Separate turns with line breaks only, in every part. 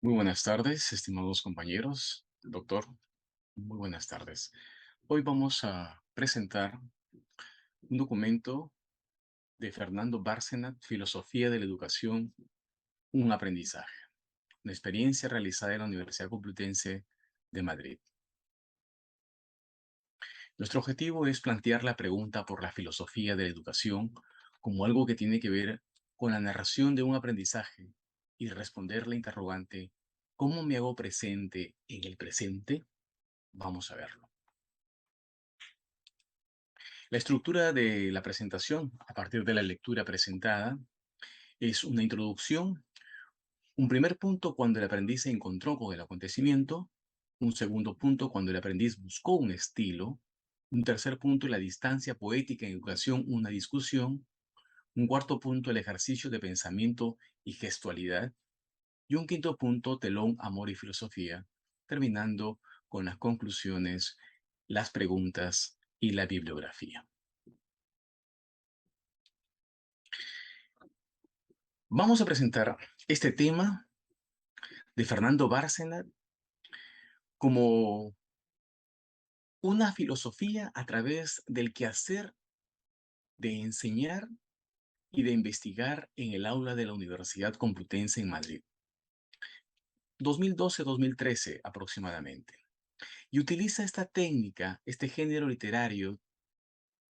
Muy buenas tardes, estimados compañeros. Doctor, muy buenas tardes. Hoy vamos a presentar un documento de Fernando Bárcena, Filosofía de la Educación, un aprendizaje, una experiencia realizada en la Universidad Complutense de Madrid. Nuestro objetivo es plantear la pregunta por la filosofía de la educación como algo que tiene que ver con la narración de un aprendizaje y responder la interrogante, ¿cómo me hago presente en el presente? Vamos a verlo. La estructura de la presentación, a partir de la lectura presentada, es una introducción, un primer punto cuando el aprendiz se encontró con el acontecimiento, un segundo punto cuando el aprendiz buscó un estilo, un tercer punto la distancia poética en educación, una discusión, un cuarto punto el ejercicio de pensamiento y gestualidad, y un quinto punto telón, amor y filosofía, terminando con las conclusiones, las preguntas y la bibliografía. Vamos a presentar este tema de Fernando Bárcena como una filosofía a través del quehacer de enseñar y de investigar en el aula de la Universidad Complutense en Madrid, 2012-2013 aproximadamente. Y utiliza esta técnica, este género literario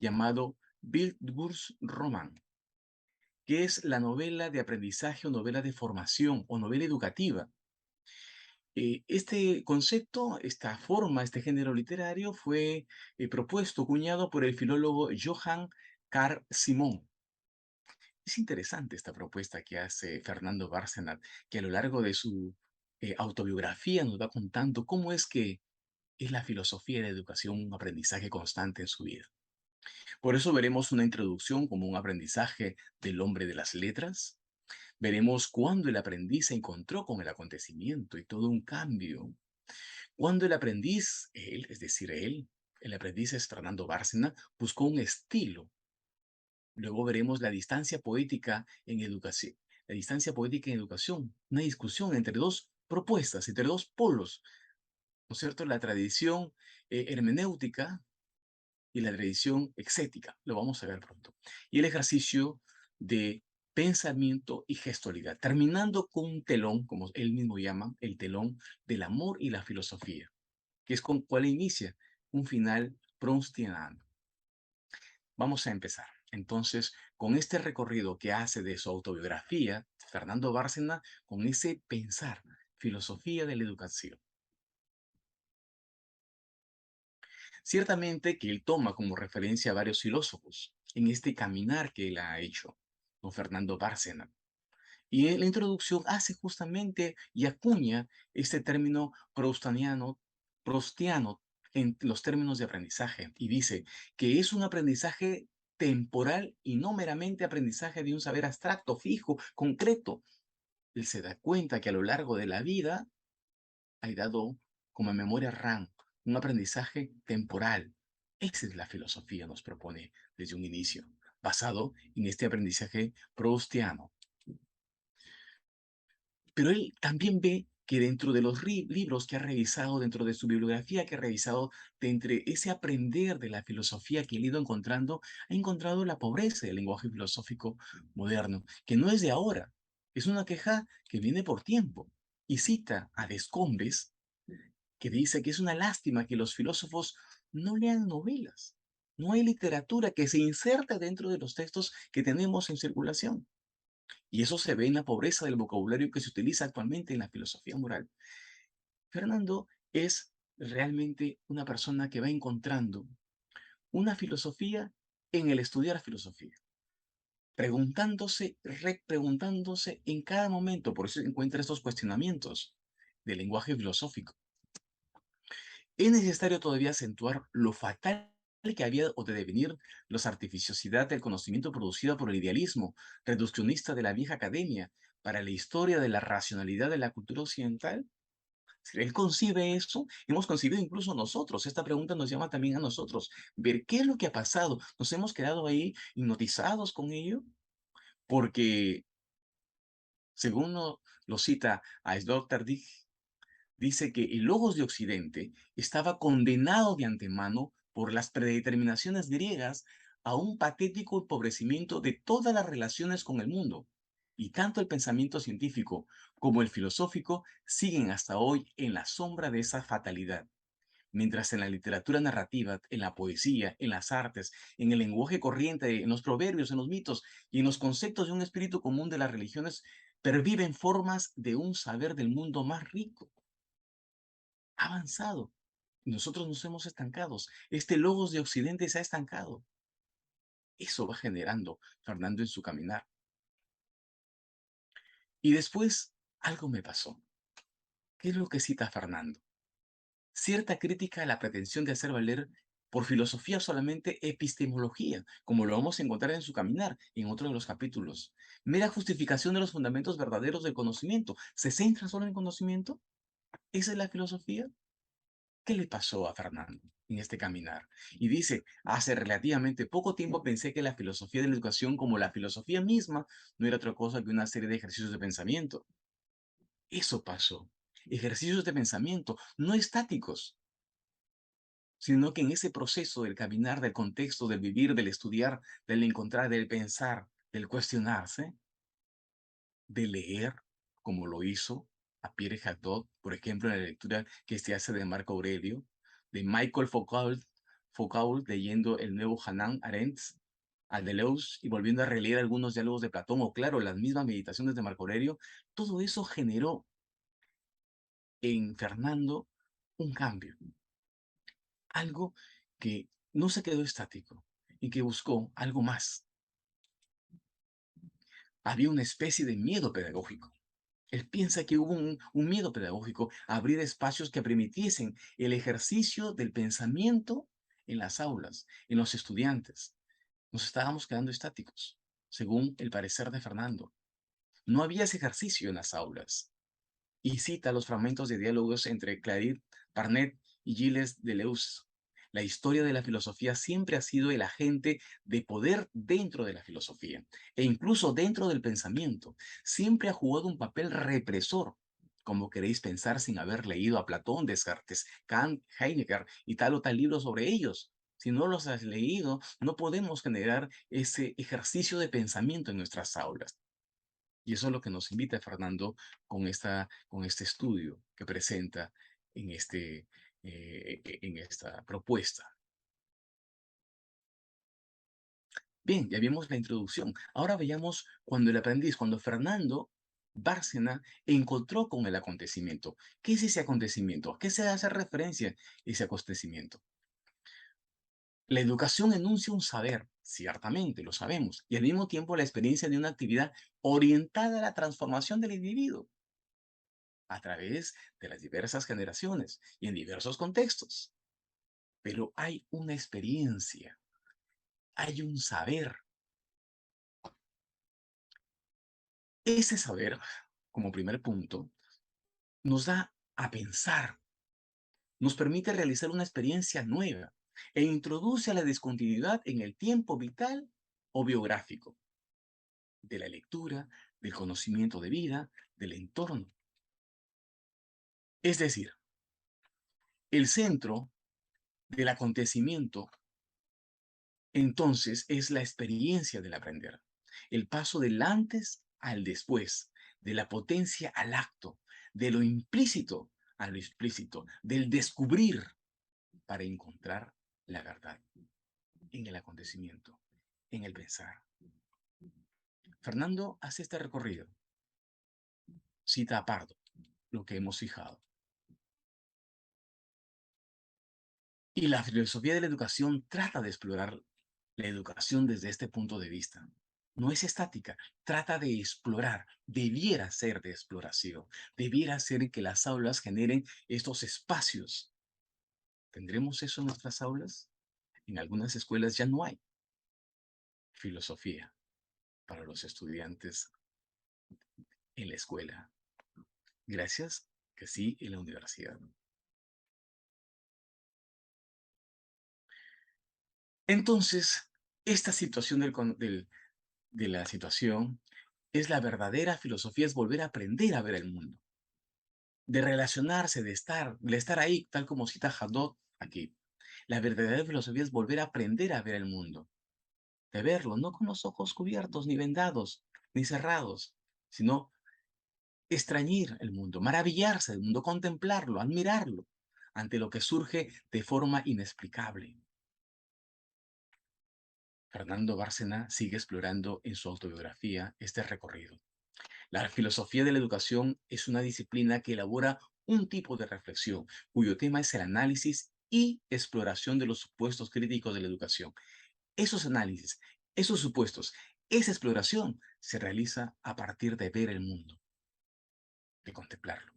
llamado Bildungsroman, que es la novela de aprendizaje o novela de formación o novela educativa. Este concepto, esta forma, este género literario fue propuesto, cuñado por el filólogo Johann Carl Simon. Es interesante esta propuesta que hace Fernando Bárcena, que a lo largo de su autobiografía nos va contando cómo es que es la filosofía de la educación un aprendizaje constante en su vida. Por eso veremos una introducción como un aprendizaje del hombre de las letras. Veremos cuándo el aprendiz se encontró con el acontecimiento y todo un cambio. Cuando el aprendiz, él, es decir, él, el aprendiz es Fernando Bárcena, buscó un estilo. Luego veremos la distancia poética en educación. La distancia poética en educación, una discusión entre dos propuestas, entre dos polos, ¿no es cierto? La tradición hermenéutica y la tradición exética. Lo vamos a ver pronto. Y el ejercicio de pensamiento y gestualidad, terminando con un telón, como él mismo llama, el telón del amor y la filosofía, que es con cuál inicia un final proustiano. Vamos a empezar. Entonces, con este recorrido que hace de su autobiografía, Fernando Bárcena, con ese pensar, filosofía de la educación. Ciertamente que él toma como referencia a varios filósofos en este caminar que él ha hecho, con Fernando Bárcena. Y en la introducción hace justamente y acuña este término proustiano en los términos de aprendizaje y dice que es un aprendizaje temporal y no meramente aprendizaje de un saber abstracto, fijo, concreto. Él se da cuenta que a lo largo de la vida ha dado como memoria RAM un aprendizaje temporal. Esa es la filosofía, nos propone desde un inicio, basado en este aprendizaje proustiano. Pero él también ve que dentro de los libros que ha revisado, dentro de su bibliografía que ha revisado, de entre ese aprender de la filosofía que él ha ido encontrando, ha encontrado la pobreza del lenguaje filosófico moderno, que no es de ahora, es una queja que viene por tiempo. Y cita a Descombes, que dice que es una lástima que los filósofos no lean novelas. No hay literatura que se inserte dentro de los textos que tenemos en circulación. Y eso se ve en la pobreza del vocabulario que se utiliza actualmente en la filosofía moral. Fernando es realmente una persona que va encontrando una filosofía en el estudiar filosofía, preguntándose, repreguntándose en cada momento, por eso encuentra estos cuestionamientos del lenguaje filosófico. Es necesario todavía acentuar lo fatal que había o de devenir los artificiosidad del conocimiento producida por el idealismo reduccionista de la vieja academia para la historia de la racionalidad de la cultura occidental. Si él concibe eso, hemos concebido incluso nosotros. Esta pregunta nos llama también a nosotros. Ver qué es lo que ha pasado. ¿Nos hemos quedado ahí hipnotizados con ello? Porque Según lo cita a Sloterdijk, dice que el Logos de Occidente estaba condenado de antemano por las predeterminaciones griegas a un patético empobrecimiento de todas las relaciones con el mundo. Y tanto el pensamiento científico como el filosófico siguen hasta hoy en la sombra de esa fatalidad. Mientras en la literatura narrativa, en la poesía, en las artes, en el lenguaje corriente, en los proverbios, en los mitos y en los conceptos de un espíritu común de las religiones, perviven formas de un saber del mundo más rico, avanzado. Nosotros nos hemos estancado. Este logos de Occidente se ha estancado. Eso va generando Fernando en su caminar. Y después algo me pasó. ¿Qué es lo que cita Fernando? Cierta crítica a la pretensión de hacer valer por filosofía solamente epistemología, como lo vamos a encontrar en su caminar, en otro de los capítulos. Mera justificación de los fundamentos verdaderos del conocimiento. ¿Se centra solo en conocimiento? ¿Esa es la filosofía? ¿Qué le pasó a Fernando en este caminar? Y dice, hace relativamente poco tiempo pensé que la filosofía de la educación, como la filosofía misma, no era otra cosa que una serie de ejercicios de pensamiento. Eso pasó. Ejercicios de pensamiento, no estáticos, sino que en ese proceso del caminar, del contexto, del vivir, del estudiar, del encontrar, del pensar, del cuestionarse, de leer, como lo hizo a Pierre Hadot, por ejemplo, en la lectura que se hace de Marco Aurelio, de Michael Foucault leyendo el nuevo Hannah Arendt, a Deleuze y volviendo a releer algunos diálogos de Platón, o claro, las mismas meditaciones de Marco Aurelio, todo eso generó en Fernando un cambio, algo que no se quedó estático y que buscó algo más. Había una especie de miedo pedagógico. Él piensa que hubo un miedo pedagógico a abrir espacios que permitiesen el ejercicio del pensamiento en las aulas, en los estudiantes. Nos estábamos quedando estáticos, según el parecer de Fernando. No había ese ejercicio en las aulas. Y cita los fragmentos de diálogos entre Claire Barnett y Gilles Deleuze. La historia de la filosofía siempre ha sido el agente de poder dentro de la filosofía e incluso dentro del pensamiento. Siempre ha jugado un papel represor. Como queréis pensar sin haber leído a Platón, Descartes, Kant, Heidegger y tal o tal libro sobre ellos? Si no los has leído, no podemos generar ese ejercicio de pensamiento en nuestras aulas. Y eso es lo que nos invita Fernando con este estudio que presenta en esta propuesta. Bien, ya vimos la introducción. Ahora veamos cuando el aprendiz, cuando Fernando Bárcena encontró con el acontecimiento. ¿Qué es ese acontecimiento? ¿A qué se hace referencia ese acontecimiento? La educación enuncia un saber, ciertamente, lo sabemos, y al mismo tiempo la experiencia de una actividad orientada a la transformación del individuo a través de las diversas generaciones y en diversos contextos. Pero hay una experiencia, hay un saber. Ese saber, como primer punto, nos da a pensar, nos permite realizar una experiencia nueva e introduce a la discontinuidad en el tiempo vital o biográfico de la lectura, del conocimiento de vida, del entorno. Es decir, el centro del acontecimiento entonces es la experiencia del aprender, el paso del antes al después, de la potencia al acto, de lo implícito a lo explícito, del descubrir para encontrar la verdad en el acontecimiento, en el pensar. Fernando hace este recorrido, cita a Pardo, lo que hemos fijado. Y la filosofía de la educación trata de explorar la educación desde este punto de vista. No es estática, trata de explorar, debiera ser de exploración, debiera ser que las aulas generen estos espacios. ¿Tendremos eso en nuestras aulas? En algunas escuelas ya no hay filosofía para los estudiantes en la escuela. Gracias que sí en la universidad. Entonces, esta situación de la situación es la verdadera filosofía, es volver a aprender a ver el mundo, de relacionarse, de estar ahí, tal como cita Hadot aquí. La verdadera filosofía es volver a aprender a ver el mundo, de verlo, no con los ojos cubiertos, ni vendados, ni cerrados, sino extrañir el mundo, maravillarse del mundo, contemplarlo, admirarlo, ante lo que surge de forma inexplicable. Fernando Bárcena sigue explorando en su autobiografía este recorrido. La filosofía de la educación es una disciplina que elabora un tipo de reflexión, cuyo tema es el análisis y exploración de los supuestos críticos de la educación. Esos análisis, esos supuestos, esa exploración se realiza a partir de ver el mundo, de contemplarlo.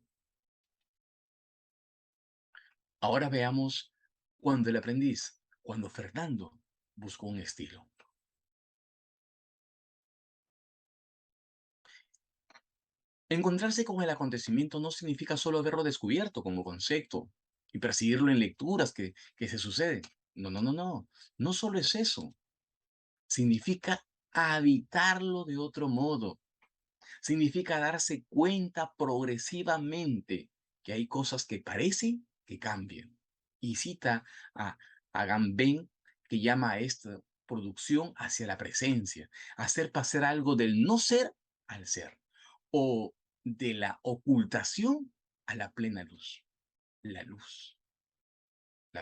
Ahora veamos cuando el aprendiz, cuando Fernando buscó un estilo. Encontrarse con el acontecimiento no significa solo haberlo descubierto como concepto y perseguirlo en lecturas que se suceden. No, no, no, no. No solo es eso. Significa habitarlo de otro modo. Significa darse cuenta progresivamente que hay cosas que parecen que cambian. Y cita a Agamben, que llama a esta producción hacia la presencia, hacer pasar algo del no ser al ser, o de la ocultación a la plena luz, la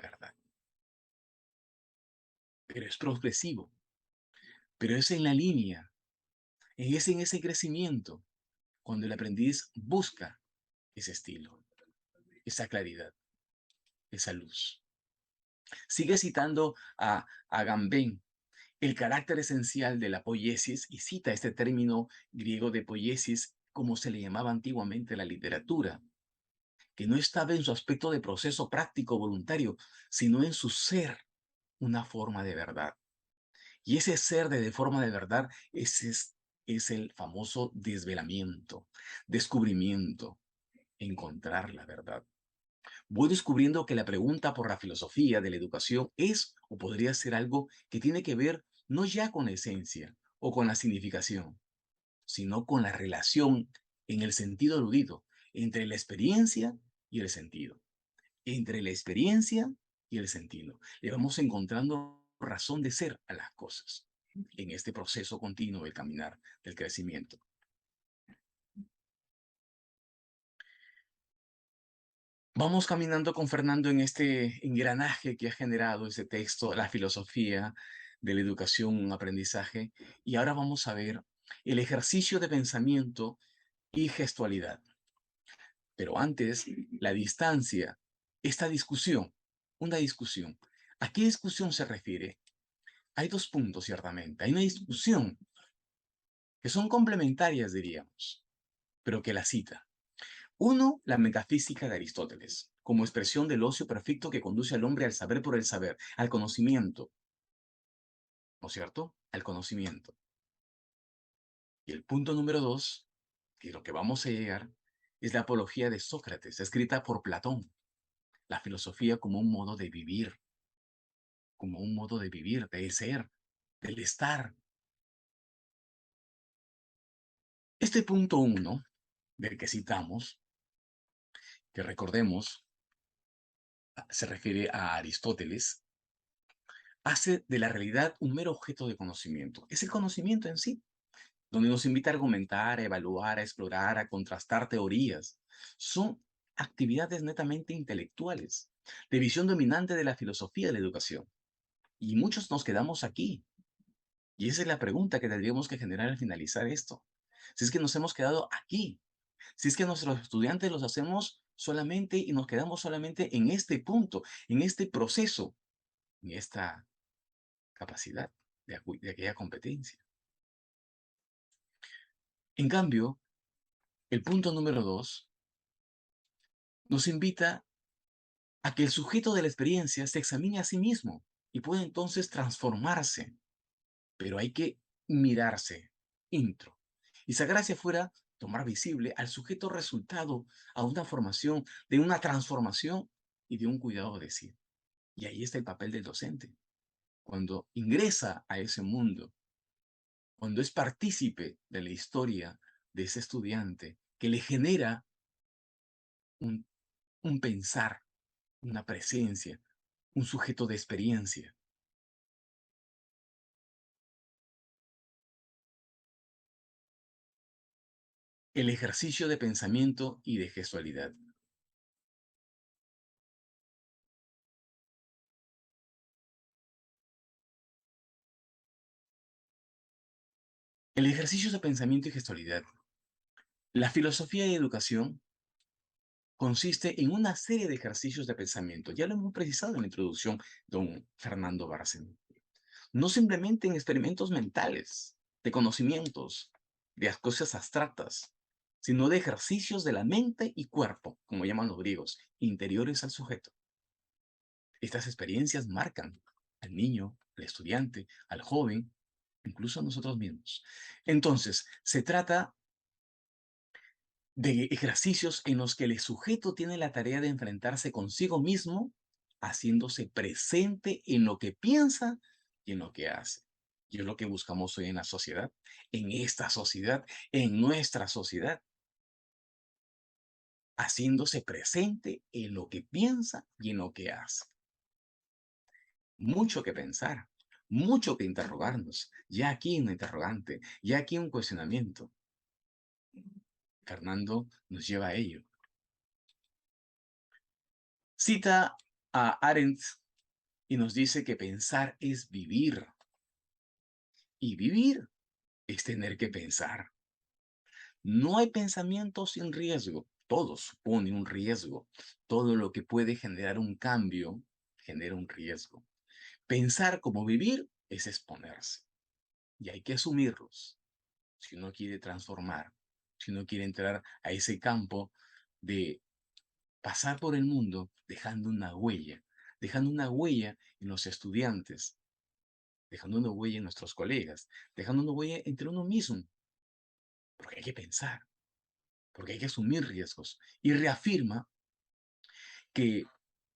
verdad. Pero es progresivo, pero es en la línea, en ese crecimiento, cuando el aprendiz busca ese estilo, esa claridad, esa luz. Sigue citando a Agamben, el carácter esencial de la poiesis, y cita este término griego de poiesis como se le llamaba antiguamente la literatura, que no estaba en su aspecto de proceso práctico voluntario, sino en su ser una forma de verdad. Y ese ser de forma de verdad es el famoso desvelamiento, descubrimiento, encontrar la verdad. Voy descubriendo que la pregunta por la filosofía de la educación es o podría ser algo que tiene que ver no ya con la esencia o con la significación, sino con la relación en el sentido aludido entre la experiencia y el sentido. Entre la experiencia y el sentido. Le vamos encontrando razón de ser a las cosas en este proceso continuo del caminar, del crecimiento. Vamos caminando con Fernando en este engranaje que ha generado ese texto, la filosofía de la educación, un aprendizaje, y ahora vamos a ver el ejercicio de pensamiento y gestualidad. Pero antes, la distancia, esta discusión, una discusión. ¿A qué discusión se refiere? Hay dos puntos, ciertamente. Hay una discusión que son complementarias, diríamos, pero que la cita. Uno, la metafísica de Aristóteles, como expresión del ocio perfecto que conduce al hombre al saber por el saber, al conocimiento, ¿no es cierto? Al conocimiento. Y el punto número dos, que es lo que vamos a llegar, es la apología de Sócrates, escrita por Platón. La filosofía como un modo de vivir, como un modo de vivir, de ser, del estar. Este punto uno, del que citamos, que recordemos, se refiere a Aristóteles, hace de la realidad un mero objeto de conocimiento. Es el conocimiento en sí, donde nos invita a argumentar, a evaluar, a explorar, a contrastar teorías. Son actividades netamente intelectuales, de visión dominante de la filosofía de la educación. Y muchos nos quedamos aquí. Y esa es la pregunta que tendríamos que generar al finalizar esto. Si es que nos hemos quedado aquí, si es que nuestros estudiantes los hacemos solamente y nos quedamos solamente en este punto, en este proceso, en esta capacidad de aquella competencia. En cambio, el punto número dos nos invita a que el sujeto de la experiencia se examine a sí mismo y puede entonces transformarse, pero hay que mirarse intro y sacar hacia afuera, tomar visible al sujeto resultado, a una formación, de una transformación y de un cuidado de sí. Y ahí está el papel del docente. Cuando ingresa a ese mundo, cuando es partícipe de la historia de ese estudiante, que le genera un, un pensar, una presencia, un sujeto de experiencia. El ejercicio de pensamiento y de gestualidad. El ejercicio de pensamiento y gestualidad. La filosofía de educación consiste en una serie de ejercicios de pensamiento. Ya lo hemos precisado en la introducción, don Fernando Bárcena. No simplemente en experimentos mentales, de conocimientos, de cosas abstractas, sino de ejercicios de la mente y cuerpo, como llaman los griegos, interiores al sujeto. Estas experiencias marcan al niño, al estudiante, al joven, incluso a nosotros mismos. Entonces, se trata de ejercicios en los que el sujeto tiene la tarea de enfrentarse consigo mismo, haciéndose presente en lo que piensa y en lo que hace. Y es lo que buscamos hoy en la sociedad, en esta sociedad, en nuestra sociedad, haciéndose presente en lo que piensa y en lo que hace. Mucho que pensar, mucho que interrogarnos. Ya aquí un interrogante, ya aquí un cuestionamiento. Fernando nos lleva a ello. Cita a Arendt y nos dice que pensar es vivir. Y vivir es tener que pensar. No hay pensamiento sin riesgo. Todo supone un riesgo. Todo lo que puede generar un cambio genera un riesgo. Pensar como vivir es exponerse. Y hay que asumirlos. Si uno quiere transformar, si uno quiere entrar a ese campo de pasar por el mundo dejando una huella en los estudiantes, dejando una huella en nuestros colegas, dejando una huella entre uno mismo, porque hay que pensar, porque hay que asumir riesgos. Y reafirma que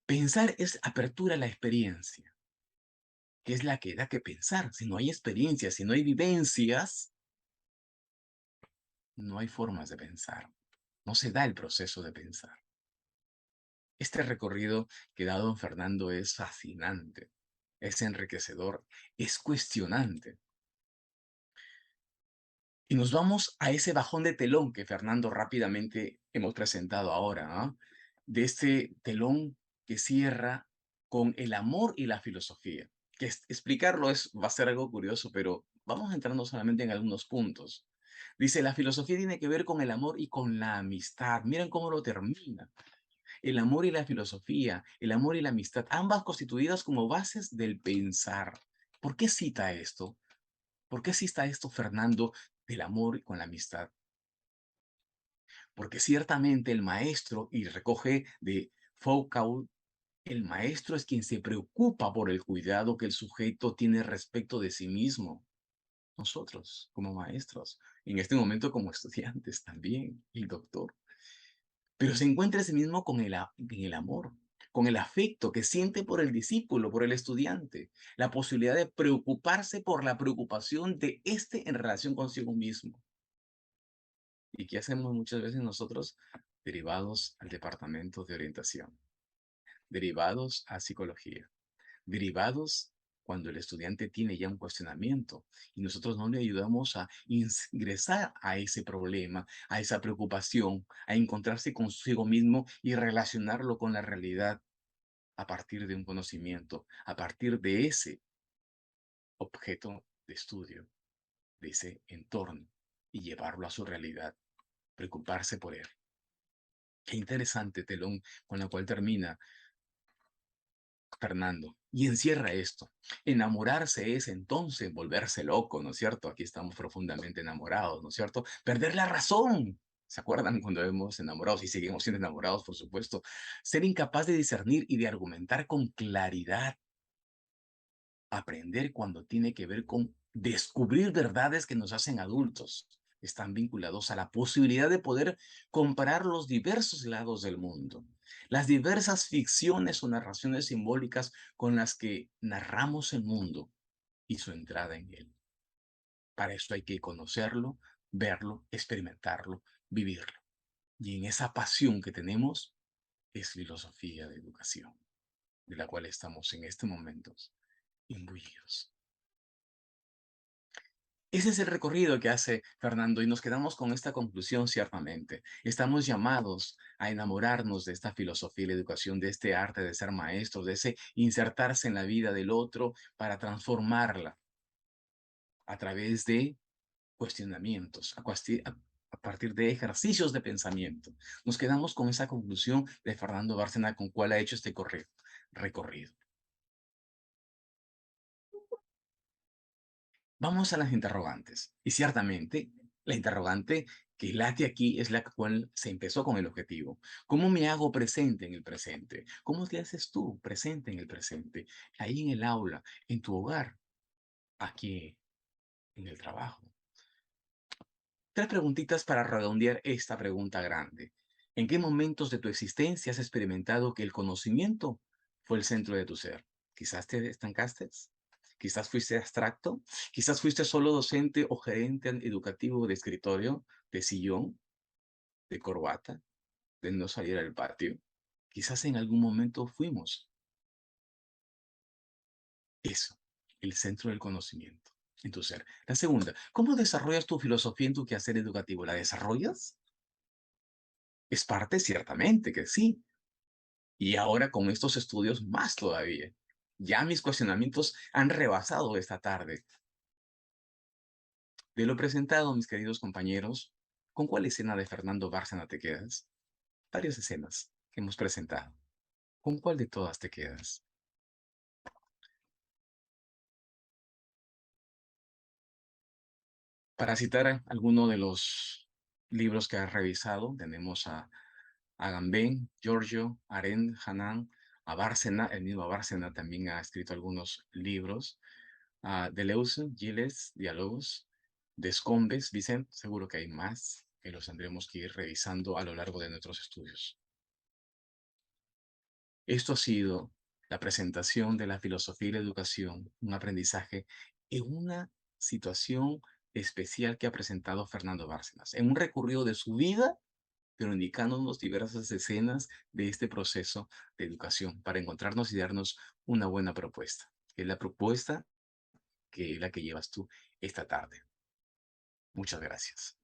pensar es apertura a la experiencia, que es la que da que pensar. Si no hay experiencias, si no hay vivencias, no hay formas de pensar. No se da el proceso de pensar. Este recorrido que da don Fernando es fascinante, es enriquecedor, es cuestionante. Y nos vamos a ese bajón de telón que Fernando rápidamente hemos presentado ahora, ¿no? De este telón que cierra con el amor y la filosofía. Que explicarlo va a ser algo curioso, pero vamos entrando solamente en algunos puntos. Dice, la filosofía tiene que ver con el amor y con la amistad. Miren cómo lo termina. El amor y la filosofía, el amor y la amistad, ambas constituidas como bases del pensar. ¿Por qué cita esto? ¿Por qué cita esto Fernando del amor con la amistad? Porque ciertamente el maestro, y recoge de Foucault, el maestro es quien se preocupa por el cuidado que el sujeto tiene respecto de sí mismo. Nosotros, como maestros, en este momento como estudiantes también, el doctor. Pero se encuentra ese mismo en el amor, con el afecto que siente por el discípulo, por el estudiante, la posibilidad de preocuparse por la preocupación de éste en relación consigo mismo. ¿Y qué hacemos muchas veces nosotros? Derivados al departamento de orientación, derivados a psicología, derivados cuando el estudiante tiene ya un cuestionamiento y nosotros no le ayudamos a ingresar a ese problema, a esa preocupación, a encontrarse consigo mismo y relacionarlo con la realidad a partir de un conocimiento, a partir de ese objeto de estudio, de ese entorno y llevarlo a su realidad, preocuparse por él. Qué interesante telón con la cual termina Fernando. Y encierra esto. Enamorarse es entonces volverse loco, ¿no es cierto? Aquí estamos profundamente enamorados, ¿no es cierto? Perder la razón. ¿Se acuerdan cuando hemos enamorados y seguimos siendo enamorados, por supuesto? Ser incapaz de discernir y de argumentar con claridad. Aprender cuando tiene que ver con descubrir verdades que nos hacen adultos. Están vinculados a la posibilidad de poder comparar los diversos lados del mundo, las diversas ficciones o narraciones simbólicas con las que narramos el mundo y su entrada en él. Para eso hay que conocerlo, verlo, experimentarlo, vivirlo. Y en esa pasión que tenemos es filosofía de educación, de la cual estamos en este momento imbuidos. Ese es el recorrido que hace Fernando y nos quedamos con esta conclusión ciertamente. Estamos llamados a enamorarnos de esta filosofía y la educación, de este arte de ser maestros, de ese insertarse en la vida del otro para transformarla a través de cuestionamientos, a partir de ejercicios de pensamiento. Nos quedamos con esa conclusión de Fernando Bárcena, con cuál ha hecho este recorrido. Vamos a las interrogantes. Y ciertamente, la interrogante que late aquí es la cual se empezó con el objetivo. ¿Cómo me hago presente en el presente? ¿Cómo te haces tú presente en el presente? Ahí en el aula, en tu hogar, aquí en el trabajo. Tres preguntitas para redondear esta pregunta grande. ¿En qué momentos de tu existencia has experimentado que el conocimiento fue el centro de tu ser? Quizás te estancaste, quizás fuiste abstracto, quizás fuiste solo docente o gerente educativo de escritorio, de sillón, de corbata, de no salir al patio. Quizás en algún momento fuimos eso, el centro del conocimiento en tu ser. La segunda, ¿cómo desarrollas tu filosofía en tu quehacer educativo? ¿La desarrollas? Es parte, ciertamente que sí. Y ahora con estos estudios más todavía. Ya mis cuestionamientos han rebasado esta tarde. De lo presentado, mis queridos compañeros, ¿con cuál escena de Fernando Bárcena te quedas? Varias escenas que hemos presentado. ¿Con cuál de todas te quedas? Para citar alguno de los libros que has revisado, tenemos a Agamben, Giorgio, Arendt, Hanan, a Bárcena, el mismo Bárcena también ha escrito algunos libros, a Deleuze, Gilles, Diálogos, Descombes, Vicent, seguro que hay más que los tendremos que ir revisando a lo largo de nuestros estudios. Esto ha sido la presentación de la filosofía y la educación, un aprendizaje en una situación especial que ha presentado Fernando Bárcenas, en un recorrido de su vida, pero indicándonos diversas escenas de este proceso de educación para encontrarnos y darnos una buena propuesta, que es la propuesta que es la que llevas tú esta tarde. Muchas gracias.